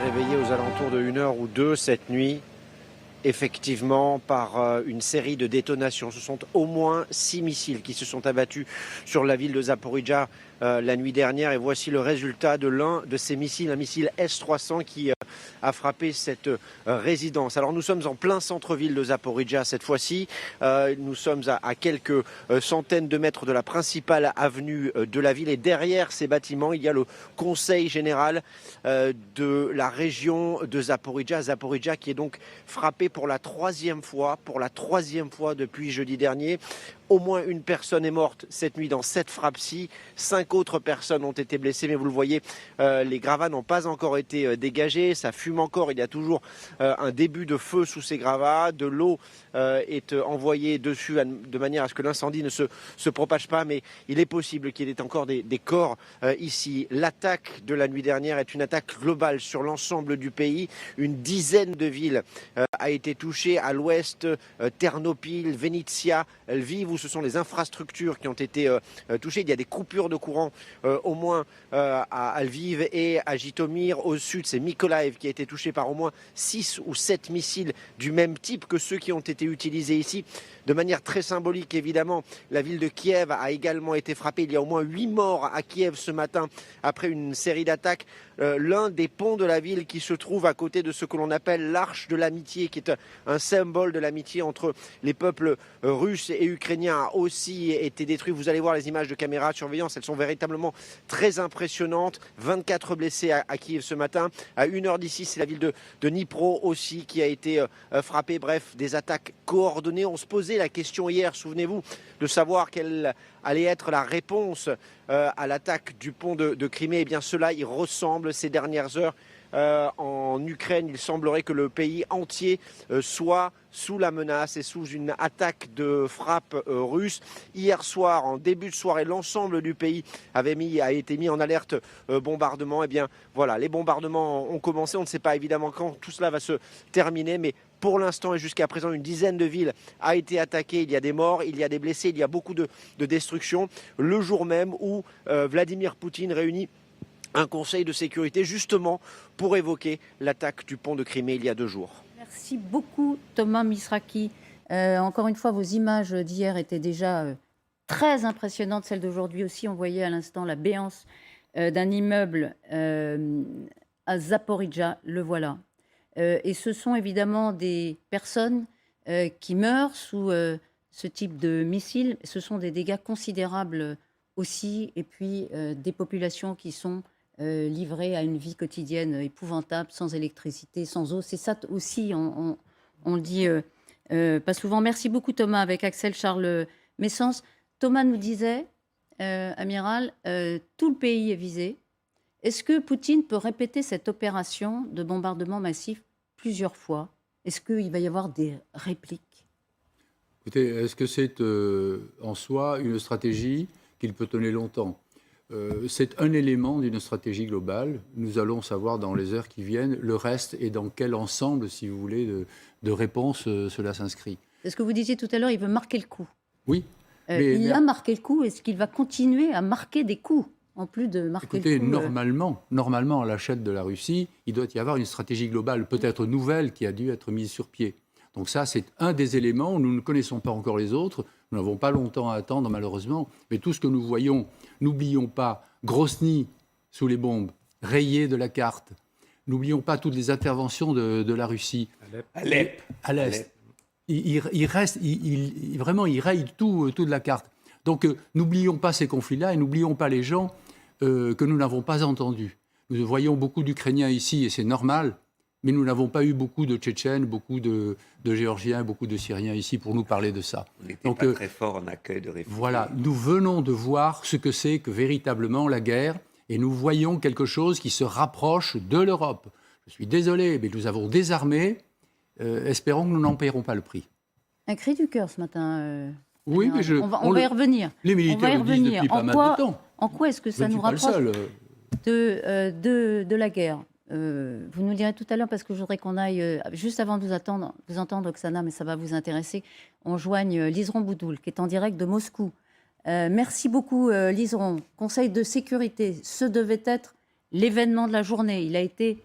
Réveillé aux alentours de 1 heure ou 2 cette nuit, effectivement, par une série de détonations. Ce sont au moins 6 missiles qui se sont abattus sur la ville de Zaporijjia la nuit dernière. Et voici le résultat de l'un de ces missiles, un missile S-300 qui a frappé cette résidence. Alors nous sommes en plein centre-ville de Zaporijjia cette fois-ci. Nous sommes à quelques centaines de mètres de la principale avenue de la ville. Et derrière ces bâtiments, il y a le conseil général de la région de Zaporijjia. Zaporijjia qui est donc frappé pour la troisième fois depuis jeudi dernier. Au moins une personne est morte cette nuit dans cette frappe-ci. 5 autres personnes ont été blessées, mais vous le voyez, les gravats n'ont pas encore été dégagés. Ça fume encore, il y a toujours un début de feu sous ces gravats. De l'eau est envoyée dessus de manière à ce que l'incendie ne se propage pas, mais il est possible qu'il y ait encore des corps ici. L'attaque de la nuit dernière est une attaque globale sur l'ensemble du pays. Une dizaine de villes a été touchée à l'ouest, Ternopil, Venitsia, Lviv, où ce sont les infrastructures qui ont été touchées. Il y a des coupures de courant au moins à Lviv et à Jitomir. Au sud, c'est Mykolaiv qui a été touché par au moins 6 ou 7 missiles du même type que ceux qui ont été utilisés ici. De manière très symbolique, évidemment, la ville de Kiev a également été frappée. Il y a au moins 8 morts à Kiev ce matin après une série d'attaques. L'un des ponts de la ville qui se trouve à côté de ce que l'on appelle l'Arche de l'Amitié, qui est un symbole de l'amitié entre les peuples russes et ukrainiens, a aussi été détruit. Vous allez voir les images de caméras de surveillance, elles sont véritablement très impressionnantes. 24 blessés à Kiev ce matin. À 1 heure d'ici, c'est la ville de Dnipro aussi qui a été frappée. Bref, des attaques coordonnées. On se posait la question hier, souvenez-vous, de savoir quelle allait être la réponse à l'attaque du pont de Crimée. Eh bien, cela y ressemble ces dernières heures. En Ukraine, il semblerait que le pays entier soit sous la menace et sous une attaque de frappe russe. Hier soir, en début de soirée, l'ensemble du pays a été mis en alerte bombardement. Eh bien, voilà, les bombardements ont commencé. On ne sait pas évidemment quand tout cela va se terminer, mais pour l'instant et jusqu'à présent, une dizaine de villes a été attaquée. Il y a des morts, il y a des blessés, il y a beaucoup de destruction. Le jour même où Vladimir Poutine réunit un conseil de sécurité justement pour évoquer l'attaque du pont de Crimée il y a 2 jours. Merci beaucoup Thomas Misraki. Encore une fois, vos images d'hier étaient déjà très impressionnantes. Celles d'aujourd'hui aussi, on voyait à l'instant la béance d'un immeuble à Zaporijjia, le voilà. Et ce sont évidemment des personnes qui meurent sous ce type de missile. Ce sont des dégâts considérables aussi, et puis des populations qui sont livrées à une vie quotidienne épouvantable, sans électricité, sans eau. C'est ça aussi, on le dit pas souvent. Merci beaucoup Thomas, avec Axel Charles Messens. Thomas nous disait, amiral, tout le pays est visé. Est-ce que Poutine peut répéter cette opération de bombardement massif plusieurs fois? Est-ce qu'il va y avoir des répliques? Écoutez, est-ce que c'est en soi une stratégie qu'il peut tenir longtemps? C'est un élément d'une stratégie globale. Nous allons savoir dans les heures qui viennent le reste et dans quel ensemble, si vous voulez, de réponses cela s'inscrit. C'est ce que vous disiez tout à l'heure, il veut marquer le coup. Oui. Il a marqué le coup. Est-ce qu'il va continuer à marquer des coups en plus de marquer Écoutez, le coup normalement, à la chaîne de la Russie, il doit y avoir une stratégie globale, peut-être nouvelle, qui a dû être mise sur pied. Donc ça, c'est un des éléments. Nous ne connaissons pas encore les autres. Nous n'avons pas longtemps à attendre, malheureusement. Mais tout ce que nous voyons, n'oublions pas Grozny sous les bombes, rayé de la carte. N'oublions pas toutes les interventions de la Russie. Alep. À l'Est. Il raye tout de la carte. Donc n'oublions pas ces conflits-là et n'oublions pas les gens que nous n'avons pas entendus. Nous voyons beaucoup d'Ukrainiens ici, et c'est normal, mais nous n'avons pas eu beaucoup de Tchétchènes, beaucoup de Géorgiens, beaucoup de Syriens ici pour nous parler de ça. On n'était pas très fort en accueil de réfugiés. Voilà, nous venons de voir ce que c'est que véritablement la guerre, et nous voyons quelque chose qui se rapproche de l'Europe. Je suis désolé, mais nous avons des armées. Espérons que nous n'en paierons pas le prix. Un cri du cœur ce matin. Oui, mais on va y revenir. Les militaires le disent depuis pas mal de temps. En quoi est-ce que ça nous rapproche de la guerre? Vous nous direz tout à l'heure, parce que je voudrais qu'on aille, juste avant de vous entendre, Oksana, mais ça va vous intéresser, on joigne Liseron Boudoul, qui est en direct de Moscou. Merci beaucoup, Liseron. Conseil de sécurité, ce devait être l'événement de la journée. Il a été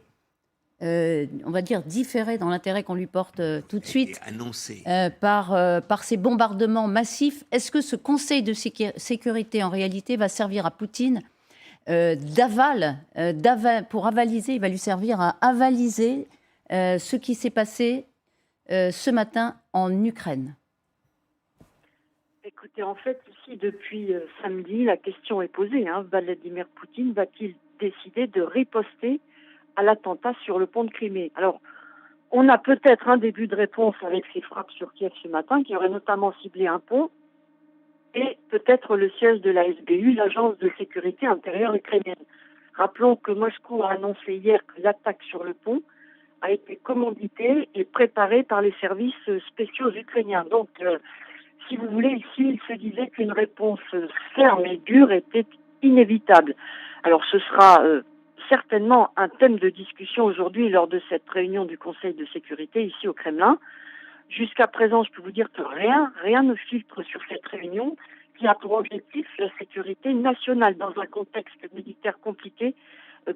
on va dire, différé dans l'intérêt qu'on lui porte tout de suite Annoncé. par ces bombardements massifs. Est-ce que ce Conseil de sécurité, en réalité, va servir à Poutine pour avaliser, il va lui servir à avaliser ce qui s'est passé ce matin en Ukraine? Écoutez, en fait, ici, depuis samedi, la question est posée. Vladimir Poutine va-t-il décider de riposter à l'attentat sur le pont de Crimée? Alors, on a peut-être un début de réponse avec ces frappes sur Kiev ce matin, qui auraient notamment ciblé un pont et peut-être le siège de la SBU, l'agence de sécurité intérieure ukrainienne. Rappelons que Moscou a annoncé hier que l'attaque sur le pont a été commanditée et préparée par les services spéciaux ukrainiens. Donc, si vous voulez, ici, il se disait qu'une réponse ferme et dure était inévitable. Alors, ce sera certainement un thème de discussion aujourd'hui lors de cette réunion du Conseil de sécurité ici au Kremlin. Jusqu'à présent, je peux vous dire que rien ne filtre sur cette réunion qui a pour objectif la sécurité nationale dans un contexte militaire compliqué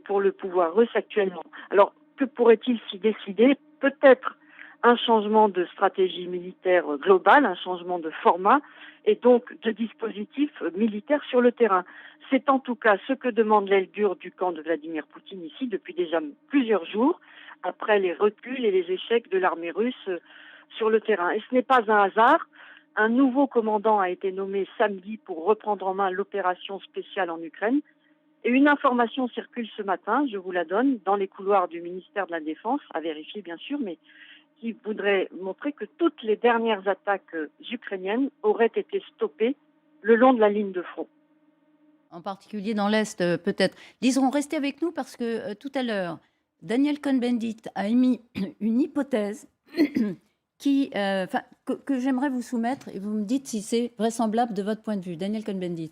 pour le pouvoir russe actuellement. Alors, que pourrait-il s'y décider? Peut-être un changement de stratégie militaire globale, un changement de format et donc de dispositif militaire sur le terrain. C'est en tout cas ce que demande l'aile dure du camp de Vladimir Poutine ici depuis déjà plusieurs jours, après les reculs et les échecs de l'armée russe sur le terrain. Et ce n'est pas un hasard. Un nouveau commandant a été nommé samedi pour reprendre en main l'opération spéciale en Ukraine. Et une information circule ce matin, je vous la donne, dans les couloirs du ministère de la Défense, à vérifier bien sûr, mais qui voudrait montrer que toutes les dernières attaques ukrainiennes auraient été stoppées le long de la ligne de front. En particulier dans l'Est, peut-être. Liseront, restez avec nous parce que tout à l'heure, Daniel Cohn-Bendit a émis une hypothèse que j'aimerais vous soumettre et vous me dites si c'est vraisemblable de votre point de vue. Daniel Cohn-Bendit.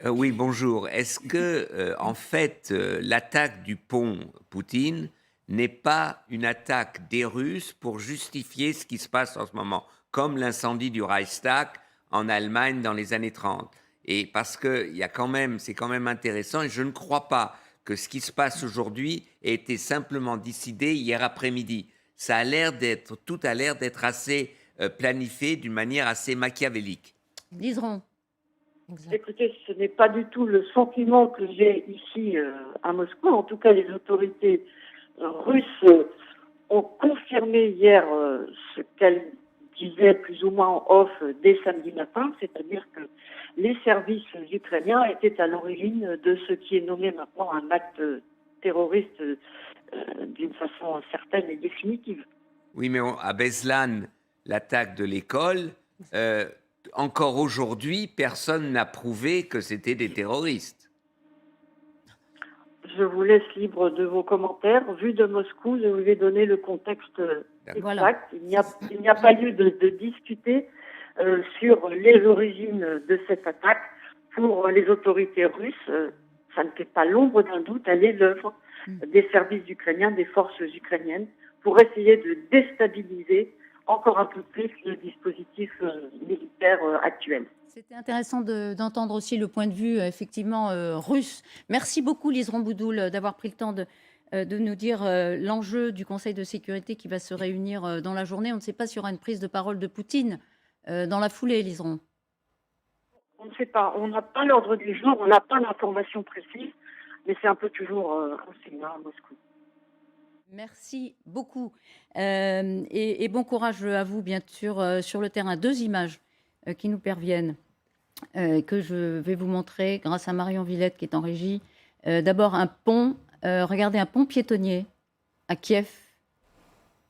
Oui, bonjour. Est-ce que, en fait, l'attaque du pont Poutine n'est pas une attaque des Russes pour justifier ce qui se passe en ce moment, comme l'incendie du Reichstag en Allemagne dans les années 30? Et parce que c'est quand même intéressant, et je ne crois pas que ce qui se passe aujourd'hui ait été simplement décidé hier après-midi. Tout a l'air d'être assez planifié d'une manière assez machiavélique. Liseront. Écoutez, ce n'est pas du tout le sentiment que j'ai ici à Moscou. En tout cas, les autorités russes ont confirmé hier ce qu'elles disaient plus ou moins en off dès samedi matin, c'est-à-dire que les services ukrainiens étaient à l'origine de ce qui est nommé maintenant un acte terroriste d'une façon certaine et définitive. Oui, mais à Beslan, l'attaque de l'école, encore aujourd'hui, personne n'a prouvé que c'était des terroristes. Je vous laisse libre de vos commentaires. Vu de Moscou, je vous ai donné le contexte exact. Voilà. Il n'y a pas lieu de discuter sur les origines de cette attaque. Pour les autorités russes, ça ne fait pas l'ombre d'un doute, elle est l'œuvre des services ukrainiens, des forces ukrainiennes, pour essayer de déstabiliser encore un peu plus le dispositif militaire actuel. C'était intéressant d'entendre aussi le point de vue effectivement russe. Merci beaucoup Liseront Boudoul d'avoir pris le temps de nous dire l'enjeu du Conseil de sécurité qui va se réunir dans la journée. On ne sait pas s'il y aura une prise de parole de Poutine dans la foulée, Liseront. On ne sait pas. On n'a pas l'ordre du jour, on n'a pas d'informations précises, mais c'est un peu toujours renseignement à Moscou. Merci beaucoup. Et bon courage à vous, bien sûr, sur le terrain. 2 images qui nous parviennent, que je vais vous montrer grâce à Marion Villette qui est en régie. D'abord, un pont. Regardez, un pont piétonnier à Kiev,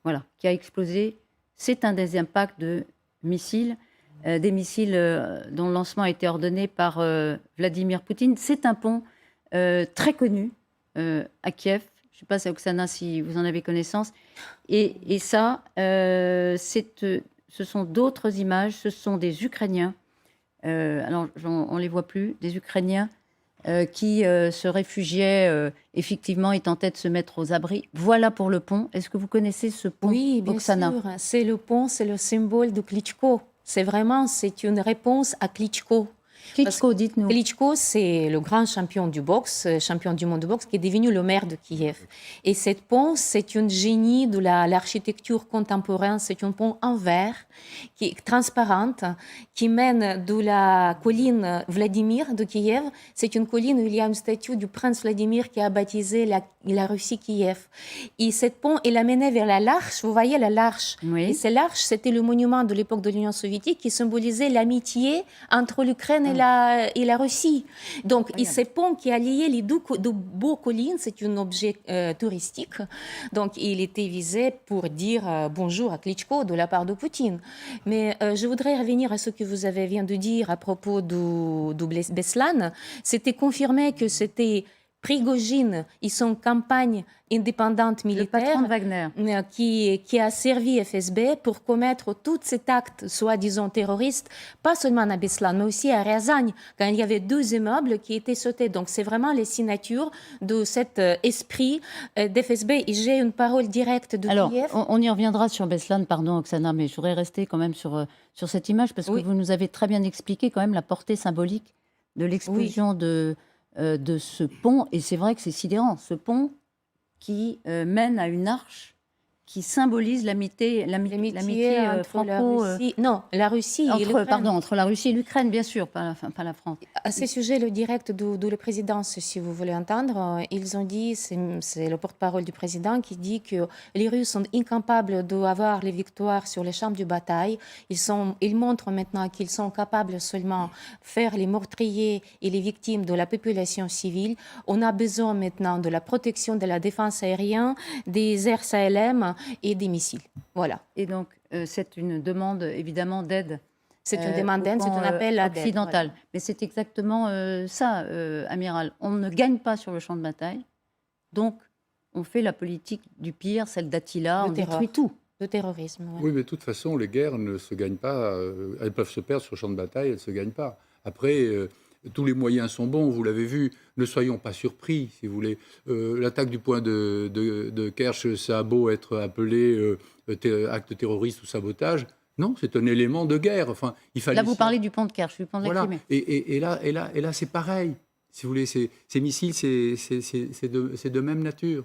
voilà, qui a explosé. C'est un des impacts de missiles, des missiles dont le lancement a été ordonné par Vladimir Poutine. C'est un pont très connu à Kiev. Je ne sais pas, Oksana, si vous en avez connaissance. Et ça, ce sont d'autres images. Ce sont des Ukrainiens. Alors, on ne les voit plus. Des Ukrainiens qui se réfugiaient, effectivement, et tentaient de se mettre aux abris. Voilà pour le pont. Est-ce que vous connaissez ce pont, Oui, bien Oksana? sûr. C'est le pont, c'est le symbole de Klitschko. C'est une réponse à Klitschko. Klitschko, dites-nous. Klitschko, c'est le grand champion du boxe, champion du monde de boxe, qui est devenu le maire de Kiev. Et cette pont, c'est un génie de l'architecture contemporaine. C'est un pont en verre, qui est transparente, qui mène de la colline Vladimir de Kiev. C'est une colline où il y a une statue du prince Vladimir qui a baptisé la Russie Kiev. Et cette pont, il a mené vers l'Arche. Vous voyez l'Arche. Oui. Et c'est l'Arche, c'était le monument de l'époque de l'Union soviétique qui symbolisait l'amitié entre l'Ukraine et la Russie. Donc, et ce pont qui a lié les deux beaux collines, c'est un objet touristique. Donc, il était visé pour dire bonjour à Klitschko de la part de Poutine. Mais je voudrais revenir à ce que vous avez vient de dire à propos de Beslan. C'était confirmé que c'était Prigojine et son campagne indépendante Le patron militaire de Wagner. qui a servi FSB pour commettre tous ces actes soi-disant terroristes, pas seulement à Beslan, mais aussi à Ryazan, quand il y avait 2 immeubles qui étaient sautés. Donc c'est vraiment les signatures de cet esprit d'FSB. Et j'ai une parole directe de Alors, Kiev. on y reviendra sur Beslan, pardon Oksana, mais je voudrais rester quand même sur cette image, parce que Oui. vous nous avez très bien expliqué quand même la portée symbolique de l'explosion de ce pont. Et c'est vrai que c'est sidérant, ce pont qui mène à une arche qui symbolise l'amitié Entre franco... la Russie, non, la Russie et l'Ukraine. entre la Russie et l'Ukraine, bien sûr, pas la France. À ce sujet, le direct de la présidence, si vous voulez entendre, ils ont dit, c'est le porte-parole du président qui dit que les Russes sont incapables d'avoir les victoires sur les champs de bataille. Ils montrent maintenant qu'ils sont capables seulement de faire les meurtriers et les victimes de la population civile. On a besoin maintenant de la protection de la défense aérienne, des airs SALM et des missiles. Voilà. Et donc, c'est une demande, évidemment, d'aide. C'est une demande d'aide, c'est un appel à d'aide. occidental. Voilà. Mais c'est exactement ça, amiral. On ne gagne pas sur le champ de bataille, donc on fait la politique du pire, celle d'Attila, Le on terror. détruit tout. Le terrorisme. Ouais. Oui, mais de toute façon, les guerres ne se gagnent pas. Elles peuvent se perdre sur le champ de bataille, elles ne se gagnent pas. Après, tous les moyens sont bons, vous l'avez vu. Ne soyons pas surpris, si vous voulez. L'attaque du point de Kerch, ça a beau être appelé acte terroriste ou sabotage. Non, c'est un élément de guerre. Enfin, il fallait. Là, vous parlez du pont de Kerch, du pont de la Voilà. Crimée. Et là, c'est pareil. Si vous voulez, ces missiles, c'est de même nature.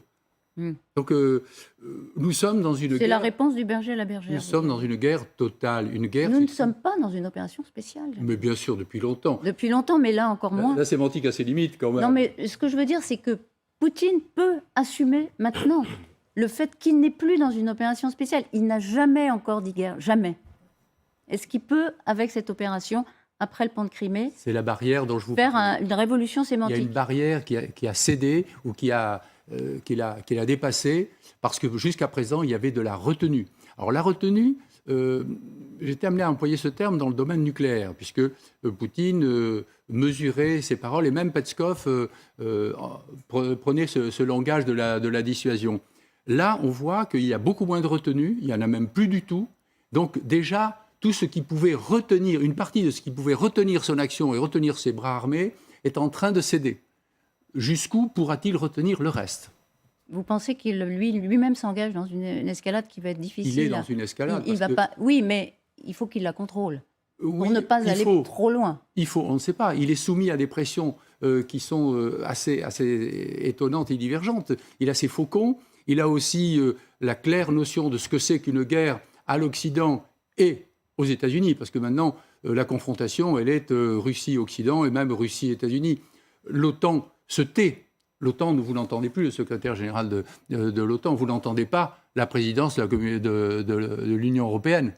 Donc, nous sommes dans une C'est guerre. la réponse du berger à la bergère. Nous sommes dans une guerre totale. Une guerre. Nous ne sommes pas dans une opération spéciale. Mais bien sûr, depuis longtemps. Depuis longtemps, mais là encore moins. La sémantique a ses limites quand même. Non, mais ce que je veux dire, c'est que Poutine peut assumer maintenant le fait qu'il n'est plus dans une opération spéciale. Il n'a jamais encore dit guerre, jamais. Est-ce qu'il peut, avec cette opération, après le pont de Crimée, C'est la barrière dont je vous faire parle. une révolution Il y sémantique? a une barrière qui a cédé ou qu'il a dépassée parce que jusqu'à présent, il y avait de la retenue. Alors la retenue, j'étais amené à employer ce terme dans le domaine nucléaire, puisque Poutine mesurait ses paroles, et même Petskov prenait ce langage de la dissuasion. Là, on voit qu'il y a beaucoup moins de retenue, il n'y en a même plus du tout. Donc déjà, tout ce qui pouvait retenir, une partie de ce qui pouvait retenir son action et retenir ses bras armés est en train de céder. Jusqu'où pourra-t-il retenir le reste? Vous pensez qu'il lui-même s'engage dans une escalade qui va être difficile? Il est dans une escalade. Il va pas. Oui, mais il faut qu'il la contrôle Oui, pour ne pas aller trop loin. On ne sait pas. Il est soumis à des pressions qui sont assez étonnantes et divergentes. Il a ses faucons. Il a aussi la claire notion de ce que c'est qu'une guerre à l'Occident et aux États-Unis, parce que maintenant, la confrontation, elle est Russie-Occident et même Russie-États-Unis. L'OTAN se tait. L'OTAN, vous l'entendez plus, le secrétaire général de l'OTAN, vous l'entendez pas, la présidence de l'Union européenne.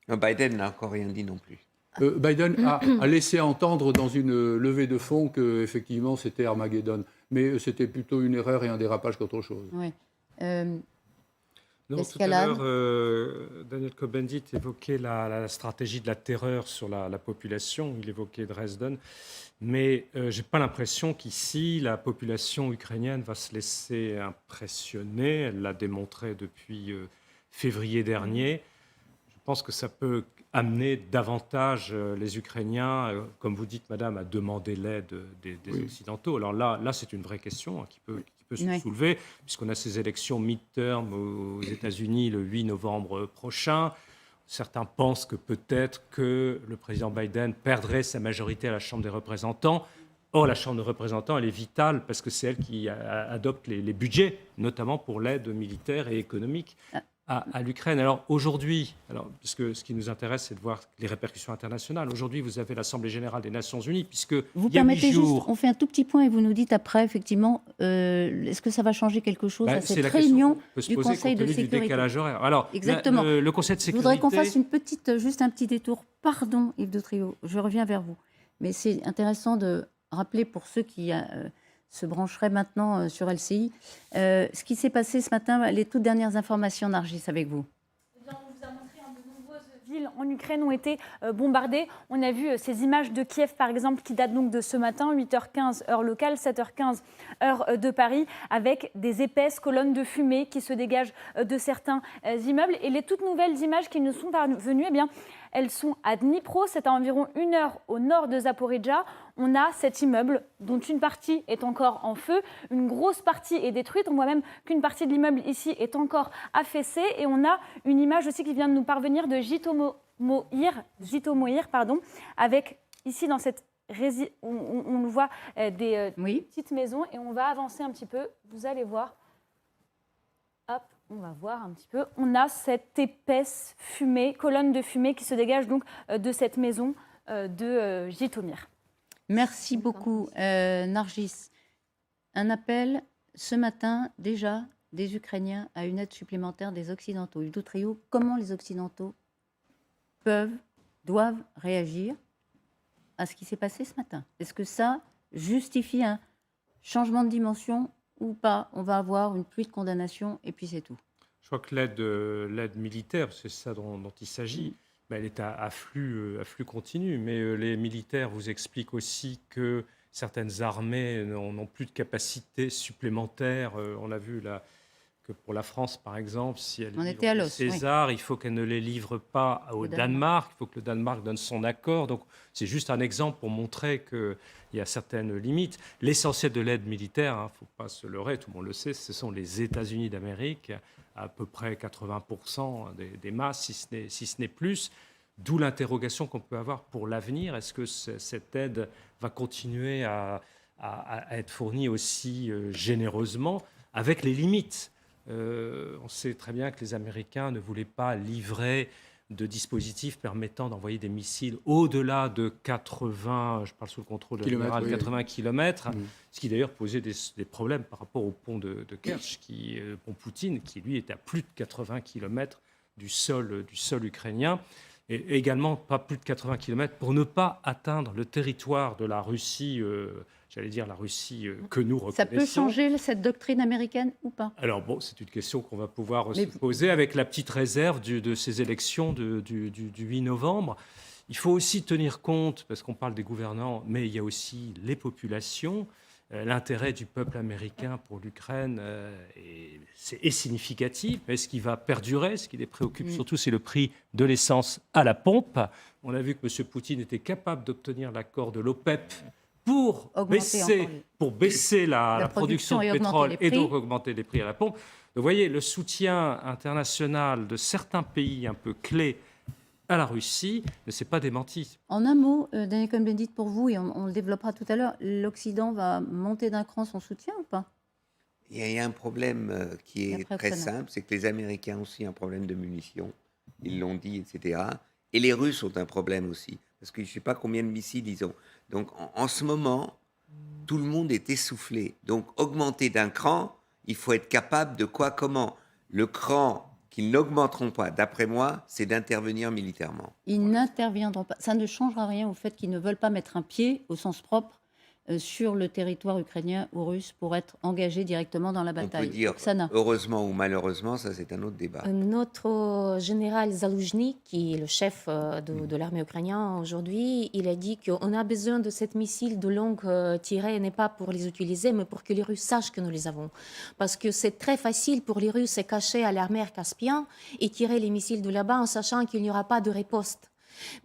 Biden n'a encore rien dit non plus. Biden a laissé entendre dans une levée de fonds qu'effectivement c'était Armageddon. Mais c'était plutôt une erreur et un dérapage qu'autre chose. Oui. Non, tout à l'heure, Daniel Cohn-Bendit évoquait la stratégie de la terreur sur la population. Il évoquait Dresden. Mais je n'ai pas l'impression qu'ici, la population ukrainienne va se laisser impressionner. Elle l'a démontré depuis février dernier. Je pense que ça peut amener davantage les Ukrainiens, comme vous dites, madame, à demander l'aide des Occidentaux. Alors là c'est une vraie question qui peut se soulever, puisqu'on a ces élections mid-term aux États-Unis le 8 novembre prochain. certains pensent que peut-être que le président Biden perdrait sa majorité à la Chambre des représentants. Or, la Chambre des représentants, elle est vitale parce que c'est elle qui adopte les budgets, notamment pour l'aide militaire et économique à l'Ukraine. Alors aujourd'hui, puisque ce qui nous intéresse, c'est de voir les répercussions internationales. Aujourd'hui, vous avez l'Assemblée générale des Nations unies, puisque Vous il y a 8 permettez juste, jours... on fait un tout petit point et vous nous dites après, effectivement, est-ce que ça va changer quelque chose à c'est cette la question réunion qu'on peut se du poser Conseil compte de tenu du sécurité? décalage horaire. Alors, Exactement. le Conseil de Je sécurité... voudrais qu'on fasse juste un petit détour. Pardon, Yves de Trio, je reviens vers vous. Mais c'est intéressant de rappeler pour ceux qui se brancheraient maintenant sur LCI, ce qui s'est passé ce matin, les toutes dernières informations, Nargis, avec vous. On vous a montré de nombreuses villes en Ukraine ont été bombardées. On a vu ces images de Kiev, par exemple, qui datent donc de ce matin, 8h15 heure locale, 7h15 heure de Paris, avec des épaisses colonnes de fumée qui se dégagent de certains immeubles. Et les toutes nouvelles images qui nous sont parvenues, eh bien, elles sont à Dnipro, c'est à environ 1 heure au nord de Zaporijjia. On a cet immeuble dont une partie est encore en feu, une grosse partie est détruite. On voit même qu'une partie de l'immeuble ici est encore affaissée. Et on a une image aussi qui vient de nous parvenir de Jytomyr, avec ici dans cette on voit des petites maisons et on va avancer un petit peu. Vous allez voir. Hop. On va voir un petit peu. On a cette épaisse fumée, colonne de fumée qui se dégage donc de cette maison de Jytomyr. Merci beaucoup, Nargis. Un appel ce matin déjà des Ukrainiens à une aide supplémentaire des Occidentaux. Yves de Trio, comment les Occidentaux doivent réagir à ce qui s'est passé ce matin? Est-ce que ça justifie un changement de dimension ou pas? On va avoir une pluie de condamnations et puis c'est tout. Je crois que l'aide militaire, c'est ça dont il s'agit, elle est à flux continu. Mais les militaires vous expliquent aussi que certaines armées n'ont plus de capacité supplémentaire. On a vu que pour la France, par exemple, si elle livre les César, il faut qu'elle ne les livre pas au Danemark. Il faut que le Danemark donne son accord. Donc c'est juste un exemple pour montrer qu'il y a certaines limites. L'essentiel de l'aide militaire, il ne faut pas se leurrer, tout le monde le sait, ce sont les États-Unis d'Amérique, à peu près 80% des masses, si ce n'est plus. D'où l'interrogation qu'on peut avoir pour l'avenir. Est-ce que cette aide va continuer à être fournie aussi généreusement, avec les limites? On sait très bien que les Américains ne voulaient pas livrer de dispositifs permettant d'envoyer des missiles au-delà de 80, je parle sous le contrôle de l'amiral, 80 km, ce qui d'ailleurs posait des problèmes par rapport au pont de Kerch, pont Poutine, qui lui est à plus de 80 km du sol ukrainien. Et également pas plus de 80 km pour ne pas atteindre le territoire de la Russie, j'allais dire la Russie que nous reconnaissons. Ça peut changer cette doctrine américaine ou pas? Alors bon, c'est une question qu'on va pouvoir se poser avec la petite réserve de ces élections du 8 novembre. Il faut aussi tenir compte, parce qu'on parle des gouvernants, mais il y a aussi les populations. L'intérêt du peuple américain pour l'Ukraine est significatif. Mais ce qui va perdurer, ce qui les préoccupe surtout, c'est le prix de l'essence à la pompe. On a vu que M. Poutine était capable d'obtenir l'accord de l'OPEP pour baisser la production de pétrole et donc augmenter les prix à la pompe. Vous voyez, le soutien international de certains pays un peu clés à la Russie ne s'est pas démenti. En un mot, Daniel Cohn-Bendit, pour vous, et on le développera tout à l'heure, l'Occident va monter d'un cran son soutien ou pas? Il y a un problème qui est très simple, c'est que les Américains ont aussi un problème de munitions, ils l'ont dit, etc. Et les Russes ont un problème aussi, parce que je ne sais pas combien de missiles ils ont. Donc en ce moment, tout le monde est essoufflé. Donc augmenter d'un cran, il faut être capable de quoi, comment. Le cran qu'ils n'augmenteront pas, d'après moi, c'est d'intervenir militairement. Ils n'interviendront pas. Ça ne changera rien au fait qu'ils ne veulent pas mettre un pied, au sens propre, sur le territoire ukrainien ou russe pour être engagés directement dans la bataille. On peut dire Oksana. Heureusement ou malheureusement, ça c'est un autre débat. Notre général Zaloujny, qui est le chef de l'armée ukrainienne aujourd'hui, il a dit qu'on a besoin de ces missiles de longue tirée, n'est pas pour les utiliser, mais pour que les Russes sachent que nous les avons. Parce que c'est très facile pour les Russes de se cacher à la mer Caspien et tirer les missiles de là-bas en sachant qu'il n'y aura pas de riposte.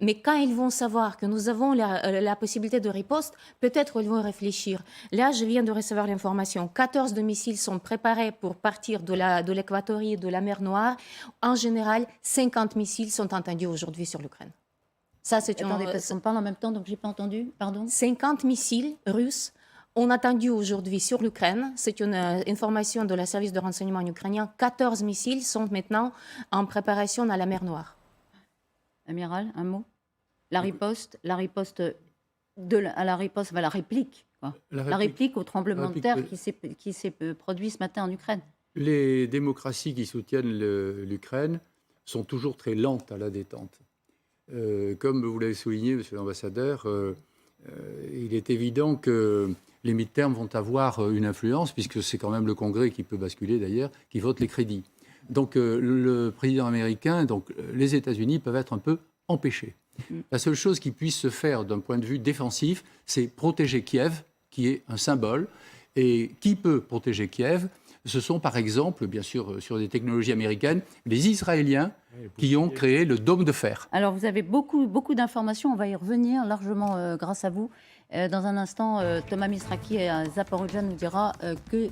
Mais quand ils vont savoir que nous avons la possibilité de riposte, peut-être ils vont réfléchir. Là, je viens de recevoir l'information. 14 de missiles sont préparés pour partir de l'Équatorie et de la mer Noire. En général, 50 missiles sont entendus aujourd'hui sur l'Ukraine. Ça, c'est Attendez, parce qu'on parle en même temps, donc je n'ai pas entendu. Pardon. 50 missiles russes ont attendu aujourd'hui sur l'Ukraine. C'est une information de la service de renseignement ukrainien. 14 missiles sont maintenant en préparation dans la mer Noire. Amiral, un mot. La riposte la réplique. Quoi. La réplique au tremblement de terre qui s'est produit ce matin en Ukraine. Les démocraties qui soutiennent l'Ukraine sont toujours très lentes à la détente. Comme vous l'avez souligné, monsieur l'ambassadeur, il est évident que les mi-termes vont avoir une influence, puisque c'est quand même le Congrès qui peut basculer d'ailleurs, qui vote les crédits. Donc le président américain, donc les États-Unis peuvent être un peu empêchés. La seule chose qui puisse se faire d'un point de vue défensif, c'est protéger Kiev, qui est un symbole. Et qui peut protéger Kiev ? Ce sont par exemple, bien sûr, sur des technologies américaines, les Israéliens qui ont créé le dôme de fer. Alors vous avez beaucoup d'informations, on va y revenir largement grâce à vous. Dans un instant, Thomas Misraki à Zaporijia nous dira que